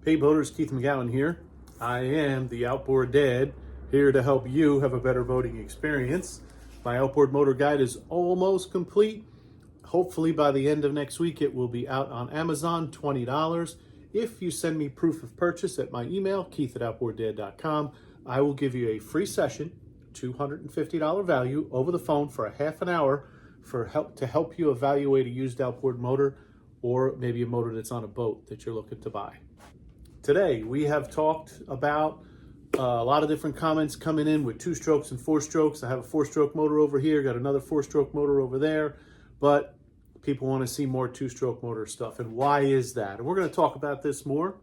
Hey boaters, Keith McGowan here. I am the Outboard Dad, here to help you have a better boating experience. My outboard motor guide is almost complete. Hopefully by the end of next week it will be out on Amazon, $20. If you send me proof of purchase at my email, keith@outboarddad.com, I will give you a free session, $250 value, over the phone for a half an hour to help you evaluate a used outboard motor or maybe a motor that's on a boat that you're looking to buy. Today, we have talked about a lot of different comments coming in with 2 strokes and 4 strokes. I have a 4-stroke motor over here, got another 4-stroke motor over there, but people want to see more 2-stroke motor stuff. And why is that? And we're going to talk about this more.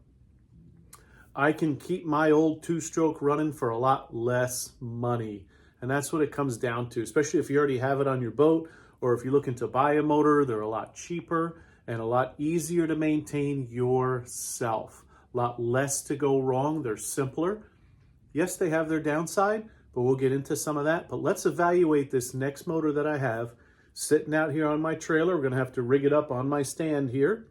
I can keep my old 2-stroke running for a lot less money. And that's what it comes down to, especially if you already have it on your boat, or if you're looking to buy a motor. They're a lot cheaper and a lot easier to maintain yourself. A lot less to go wrong. They're simpler. Yes, they have their downside, but we'll get into some of that. But let's evaluate this next motor that I have sitting out here on my trailer. We're going to have to rig it up on my stand here.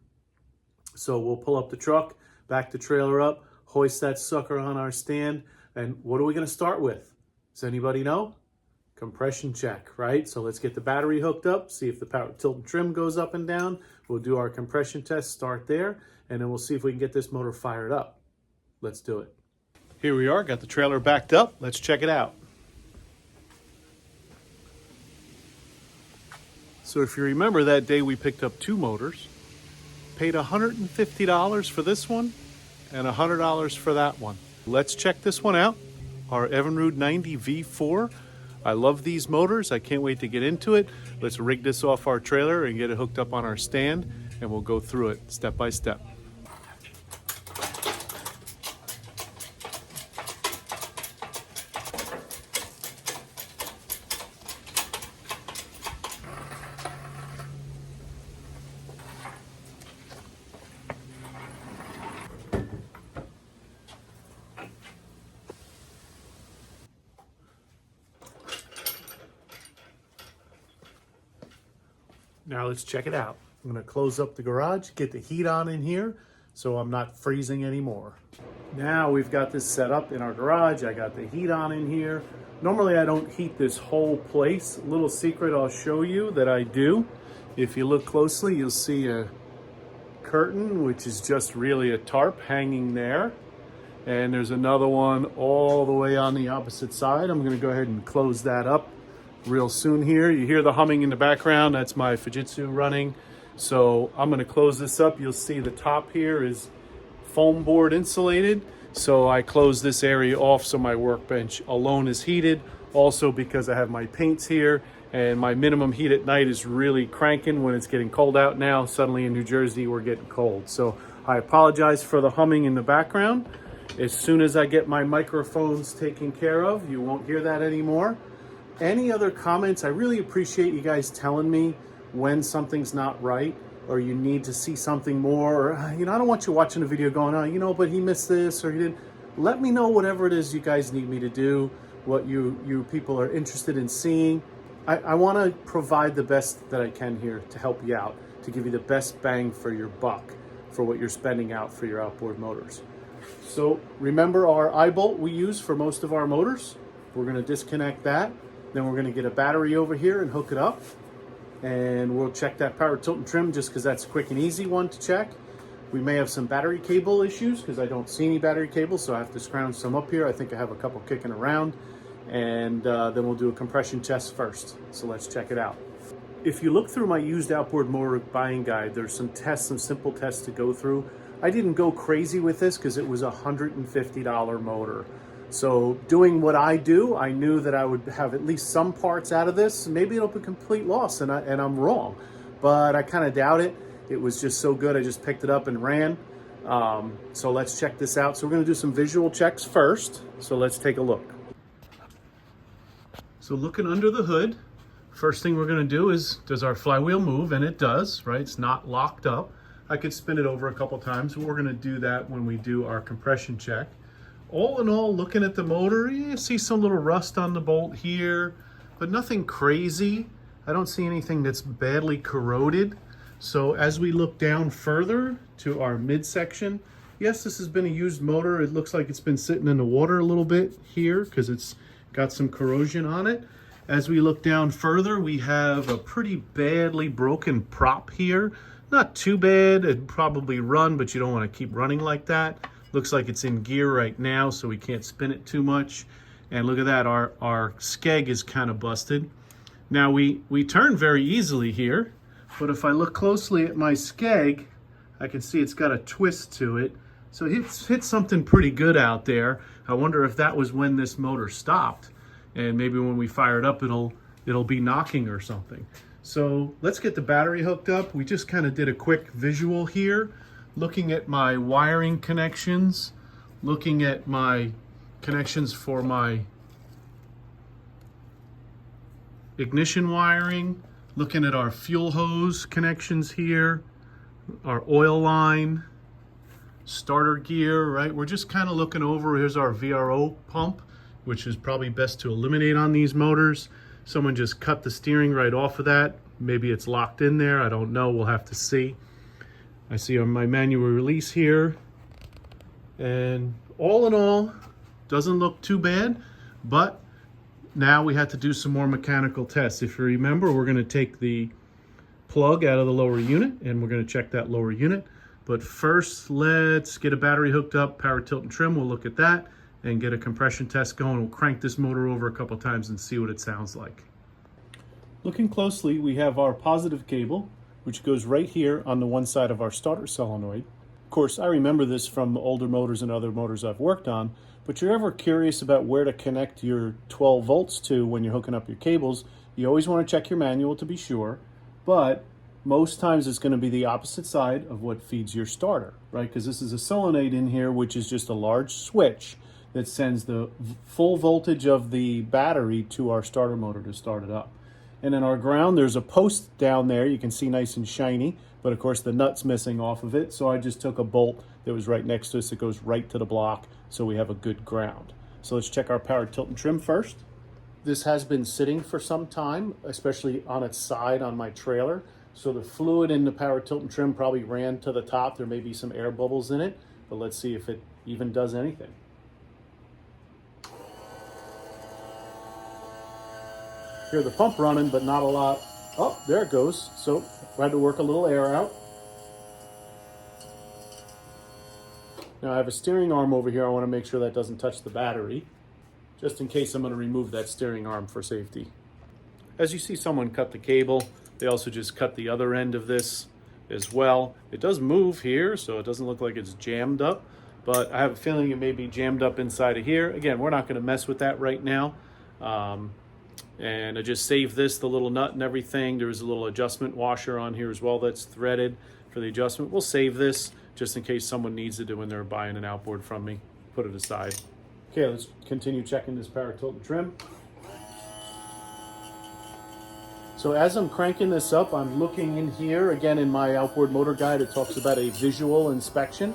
So we'll pull up the truck, back the trailer up, hoist that sucker on our stand. And what are we going to start with? Does anybody know? Compression check, right? So let's get the battery hooked up, see if the power tilt and trim goes up and down. We'll do our compression test, start there, and then we'll see if we can get this motor fired up. Let's do it. Here we are, got the trailer backed up. Let's check it out. So if you remember that day we picked up 2 motors, paid $150 for this one and $100 for that one. Let's check this one out, our Evinrude 90 V4. I love these motors. I can't wait to get into it. Let's rig this off our trailer and get it hooked up on our stand, and we'll go through it step by step. Now let's check it out. I'm gonna close up the garage, get the heat on in here so I'm not freezing anymore. Now we've got this set up in our garage. I got the heat on in here. Normally I don't heat this whole place. Little secret I'll show you that I do. If you look closely, you'll see a curtain, which is just really a tarp hanging there. And there's another one all the way on the opposite side. I'm gonna go ahead and close that up real soon here. You hear the humming in the background. That's my Fujitsu running. So I'm going to close this up. You'll see the top here is foam board insulated. So I close this area off so my workbench alone is heated. Also because I have my paints here and my minimum heat at night is really cranking when it's getting cold out now. Suddenly in New Jersey, we're getting cold. So I apologize for the humming in the background. As soon as I get my microphones taken care of, you won't hear that anymore. Any other comments? I really appreciate you guys telling me when something's not right or you need to see something more. Or, I don't want you watching a video going, oh, but he missed this or he didn't. Let me know whatever it is you guys need me to do, what you people are interested in seeing. I want to provide the best that I can here to help you out, to give you the best bang for your buck for what you're spending out for your outboard motors. So remember our eye bolt we use for most of our motors. We're going to disconnect that. Then we're going to get a battery over here and hook it up. And we'll check that power tilt and trim just because that's a quick and easy one to check. We may have some battery cable issues because I don't see any battery cables, so I have to scrounge some up here. I think I have a couple kicking around. And then we'll do a compression test first. So let's check it out. If you look through my used outboard motor buying guide, there's some tests, some simple tests to go through. I didn't go crazy with this because it was a $150 motor. So doing what I do, I knew that I would have at least some parts out of this. Maybe it'll be a complete loss and I'm wrong, but I kind of doubt it. It was just so good. I just picked it up and ran. So let's check this out. So we're going to do some visual checks first. So let's take a look. So looking under the hood, first thing we're going to do is, does our flywheel move? And it does, right? It's not locked up. I could spin it over a couple times, but we're going to do that when we do our compression check. All in all, looking at the motor, you see some little rust on the bolt here, but nothing crazy. I don't see anything that's badly corroded. So as we look down further to our midsection, Yes, this has been a used motor. It looks like it's been sitting in the water a little bit here because it's got some corrosion on it. As we look down further, we have a pretty badly broken prop here. Not too bad, it'd probably run, but you don't want to keep running like that. Looks like it's in gear right now, so we can't spin it too much. And look at that, our skeg is kind of busted. Now we turn very easily here, but if I look closely at my skeg, I can see it's got a twist to it. So it's hit something pretty good out there. I wonder if that was when this motor stopped. And maybe when we fire it up, it'll be knocking or something. So let's get the battery hooked up. We just kind of did a quick visual here, looking at my wiring connections, looking at my connections for my ignition wiring, looking at our fuel hose connections here, our oil line, starter gear, right? We're just kind of looking over. Here's our VRO pump, which is probably best to eliminate on these motors. Someone just cut the steering right off of that. Maybe it's locked in there. I don't know. We'll have to see. I see my manual release here. And all in all, doesn't look too bad, but now we have to do some more mechanical tests. If you remember, we're going to take the plug out of the lower unit and we're going to check that lower unit. But first, let's get a battery hooked up, power tilt and trim. We'll look at that and get a compression test going. We'll crank this motor over a couple times and see what it sounds like. Looking closely, we have our positive cable, which goes right here on the one side of our starter solenoid. Of course, I remember this from older motors and other motors I've worked on, but you're ever curious about where to connect your 12 volts to when you're hooking up your cables, you always want to check your manual to be sure, but most times it's going to be the opposite side of what feeds your starter, right? Because this is a solenoid in here, which is just a large switch that sends the full voltage of the battery to our starter motor to start it up. And in our ground, there's a post down there you can see nice and shiny, but of course the nut's missing off of it, so I just took a bolt that was right next to us that goes right to the block so we have a good ground. So let's check our power tilt and trim first. This has been sitting for some time, especially on its side on my trailer. So the fluid in the power tilt and trim probably ran to the top. There may be some air bubbles in it, but let's see if it even does anything. Hear the pump running, but not a lot. Oh, there it goes. So I had to work a little air out. Now I have a steering arm over here. I want to make sure that doesn't touch the battery, just in case I'm going to remove that steering arm for safety. As you see, someone cut the cable. They also just cut the other end of this as well. It does move here, so it doesn't look like it's jammed up, but I have a feeling it may be jammed up inside of here. Again, we're not going to mess with that right now. And I just saved this, the little nut and everything. There's a little adjustment washer on here as well that's threaded for the adjustment. We'll save this just in case someone needs it when they're buying an outboard from me. Put it aside. Okay, let's continue checking this power tilt and trim. So as I'm cranking this up, I'm looking in here, again in my outboard motor guide, it talks about a visual inspection.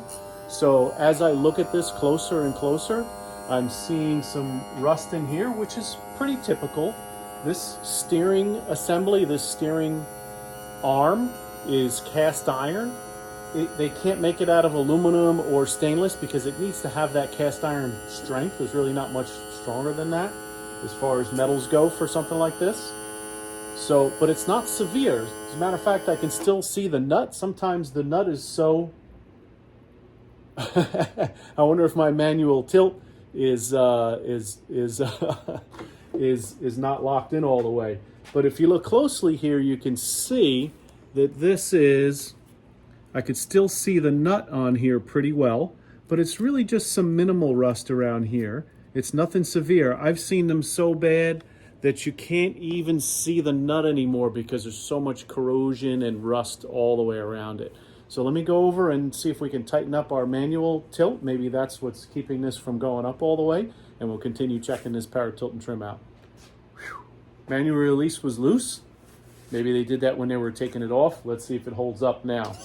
So as I look at this closer and closer, I'm seeing some rust in here, which is pretty typical. This steering assembly, this steering arm is cast iron. They can't make it out of aluminum or stainless because it needs to have that cast iron strength. There's really not much stronger than that as far as metals go for something like this. So, but it's not severe. As a matter of fact, I can still see the nut. Sometimes the nut is so... I wonder if my manual tilt is not locked in all the way. But if you look closely here, you can see that this is... I could still see the nut on here pretty well, but it's really just some minimal rust around here. It's nothing severe. I've seen them so bad that you can't even see the nut anymore because there's so much corrosion and rust all the way around it. So let me go over and see if we can tighten up our manual tilt. Maybe that's what's keeping this from going up all the way, and we'll continue checking this power tilt and trim out. Whew. Manual release was loose. Maybe they did that when they were taking it off. Let's see if it holds up now.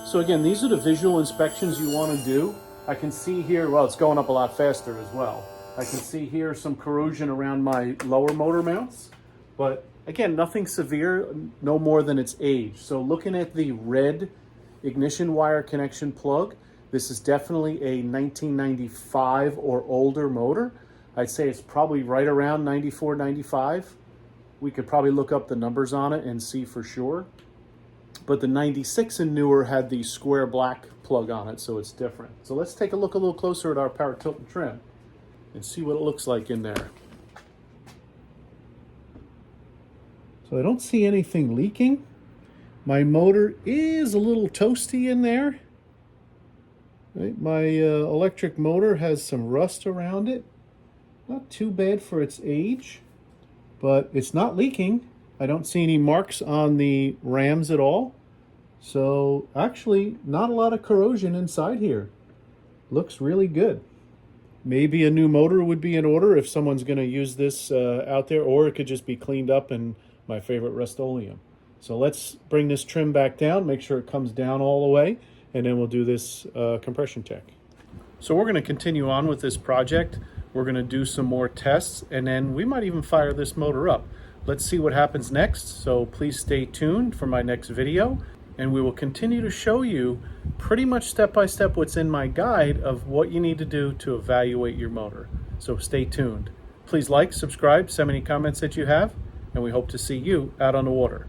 So again, these are the visual inspections you want to do. I can see here, well, it's going up a lot faster as well. I can see here some corrosion around my lower motor mounts, but again, nothing severe, no more than its age. So looking at the red ignition wire connection plug. This is definitely a 1995 or older motor. I'd say it's probably right around 94, 95. We could probably look up the numbers on it and see for sure. But the 96 and newer had the square black plug on it, so it's different. So let's take a look a little closer at our power tilt and trim and see what it looks like in there. So I don't see anything leaking. My motor is a little toasty in there. Right? My electric motor has some rust around it. Not too bad for its age, but it's not leaking. I don't see any marks on the rams at all. So actually, not a lot of corrosion inside here. Looks really good. Maybe a new motor would be in order if someone's going to use this out there, or it could just be cleaned up in my favorite Rust-Oleum. So let's bring this trim back down, make sure it comes down all the way, and then we'll do this compression check. So we're going to continue on with this project. We're going to do some more tests, and then we might even fire this motor up. Let's see what happens next. So please stay tuned for my next video, and we will continue to show you pretty much step by step what's in my guide of what you need to do to evaluate your motor. So stay tuned. Please like, subscribe, send me any comments that you have, and we hope to see you out on the water.